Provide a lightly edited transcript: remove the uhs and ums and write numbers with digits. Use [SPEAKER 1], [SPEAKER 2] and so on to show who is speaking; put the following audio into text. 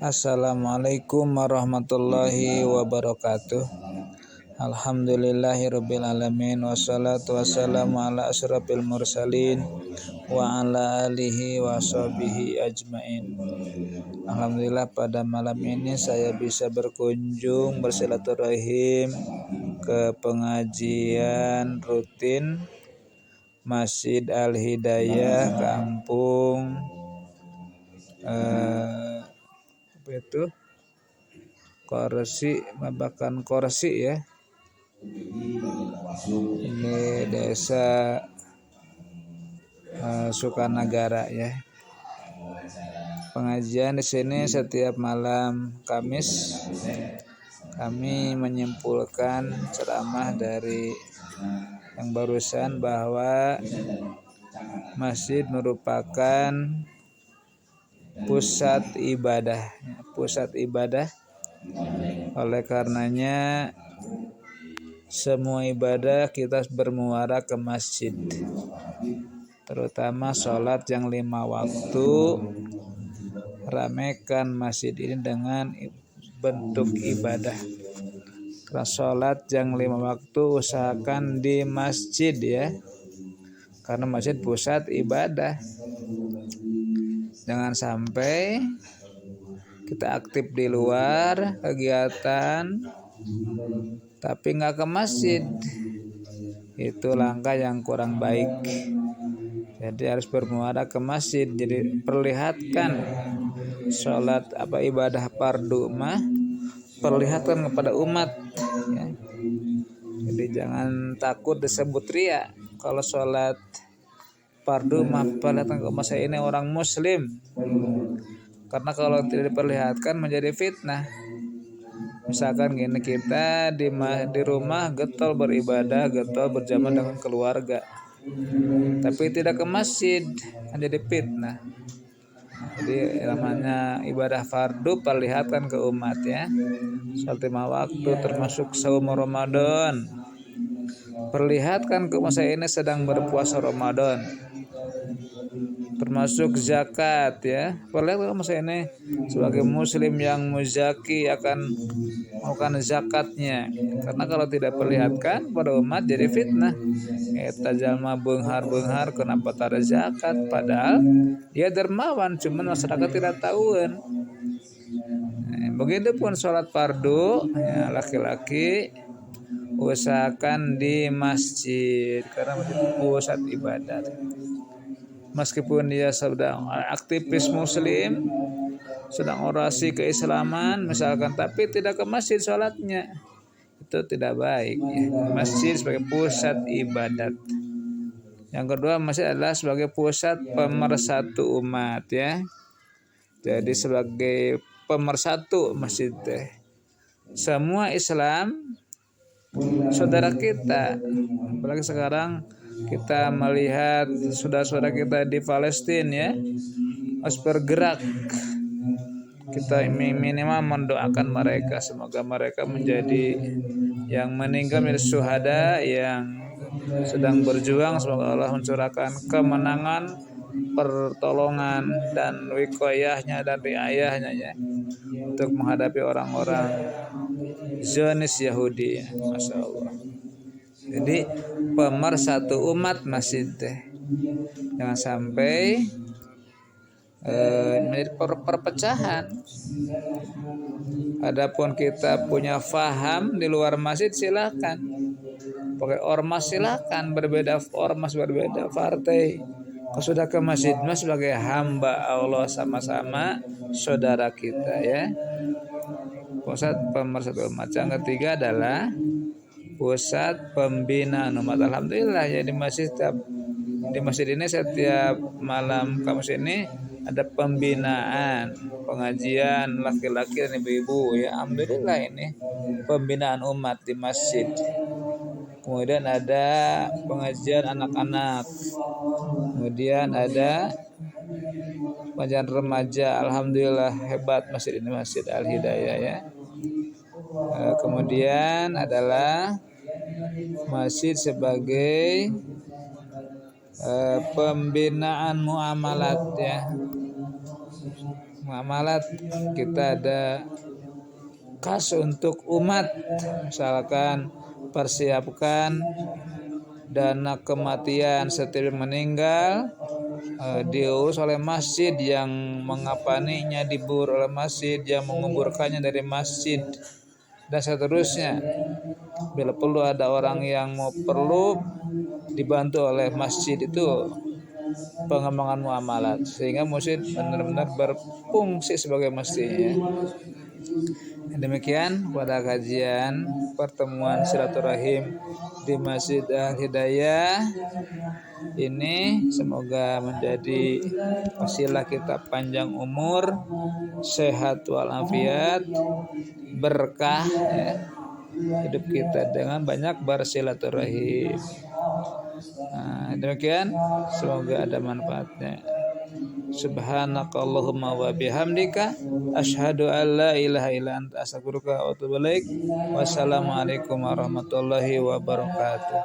[SPEAKER 1] Assalamualaikum warahmatullahi wabarakatuh. Alhamdulillahirabbil alamin wassalatu wassalamu ala asyrafil mursalin wa ala alihi washabihi ajmain. Alhamdulillah pada malam ini saya bisa berkunjung bersilaturahim ke pengajian rutin Masjid Al-Hidayah Kampung Korsi, Babakan Korsi ya. Ini desa Sukanagara ya. Pengajian di sini setiap malam Kamis. Kami menyimpulkan ceramah dari yang barusan bahwa masjid merupakan pusat ibadah. Oleh karenanya semua ibadah kita bermuara ke masjid, terutama sholat yang 5 waktu. Ramaikan masjid ini dengan bentuk ibadah. Karena sholat yang 5 waktu usahakan di masjid ya, karena masjid pusat ibadah. Jangan sampai kita aktif di luar kegiatan tapi nggak ke masjid. Itu langkah yang kurang baik. Jadi harus bermuara ke masjid. Jadi perlihatkan sholat ibadah fardu perlihatkan kepada umat ya. Jadi jangan takut disebut ria. Kalau sholat fardu perlihatkan ke umat, saya ini orang muslim. Karena kalau tidak diperlihatkan menjadi fitnah. Misalkan gini, kita di rumah getol beribadah, getol berjamaah dengan keluarga, tapi tidak ke masjid, menjadi fitnah. Jadi namanya ibadah fardu perlihatkan ke umat ya. Sholat 5 waktu termasuk saum Ramadan. Perlihatkan ke umat, saya ini sedang berpuasa Ramadan. Termasuk zakat ya. Perlihatkan ke umat, saya ini sebagai muslim yang muzaki akan melakukan zakatnya. Karena kalau tidak perlihatkan pada umat jadi fitnah. Eta jalma beunghar-beunghar kenapa tak ada zakat, padahal dia dermawan, cuman masyarakat tidak tahuan. Begitupun sholat fardu ya, laki-laki usahakan di masjid karena masjid pusat ibadat. Meskipun dia sedang aktivis muslim, sedang orasi keislaman misalkan, tapi tidak ke masjid sholatnya, itu tidak baik ya. Masjid sebagai pusat ibadat. Yang kedua, masjid adalah sebagai pusat pemersatu umat ya. Jadi sebagai pemersatu masjid semua Islam saudara kita. Apalagi sekarang kita melihat saudara-saudara kita di Palestina ya, harus bergerak. Kita minimal mendoakan mereka, semoga mereka menjadi yang meninggal menjadi syuhada, yang sedang berjuang, semoga Allah mencurahkan kemenangan, pertolongan dan wiqayahnya dan riayahnya ya, untuk menghadapi orang-orang Zionis Yahudi ya. Masya Allah. Jadi pemersatu umat masjid jangan sampai menjadi perpecahan. Adapun kita punya faham di luar masjid silakan. Pakai ormas silakan, berbeda ormas, berbeda partai. Kalau sudah ke masjid sebagai hamba Allah, sama-sama saudara kita ya. Pusat pemersatu umat. Yang ketiga adalah pusat pembinaan umat. Alhamdulillah ya, di masjid ini setiap malam Kamis ini ada pembinaan, pengajian laki-laki dan ibu-ibu ya. Alhamdulillah ini pembinaan umat di masjid. Kemudian ada pengajian anak-anak. Kemudian ada pengajian remaja. Alhamdulillah hebat masjid ini, Masjid Al-Hidayah ya. Kemudian adalah masjid sebagai pembinaan muamalat ya. muamalat kita ada kas untuk umat, misalkan persiapkan dana kematian setelah meninggal, diurus oleh masjid, yang mengapaninya dibur oleh masjid, yang menguburkannya dari masjid, dan seterusnya. Bila perlu ada orang yang mau perlu dibantu oleh masjid, itu pengembangan muamalat, sehingga masjid benar-benar berfungsi sebagai mestinya. Demikian pada kajian pertemuan silaturahim di Masjid Al-Hidayah ini, semoga menjadi wasilah kita panjang umur, sehat walafiat, berkah ya, hidup kita dengan banyak bersilaturahim. Demikian, semoga ada manfaatnya. Subhanakallahumma wa bihamdika asyhadu an la ilaha illa anta astaghfiruka wa atubu ilaik. Wassalamualaikum warahmatullahi wabarakatuh.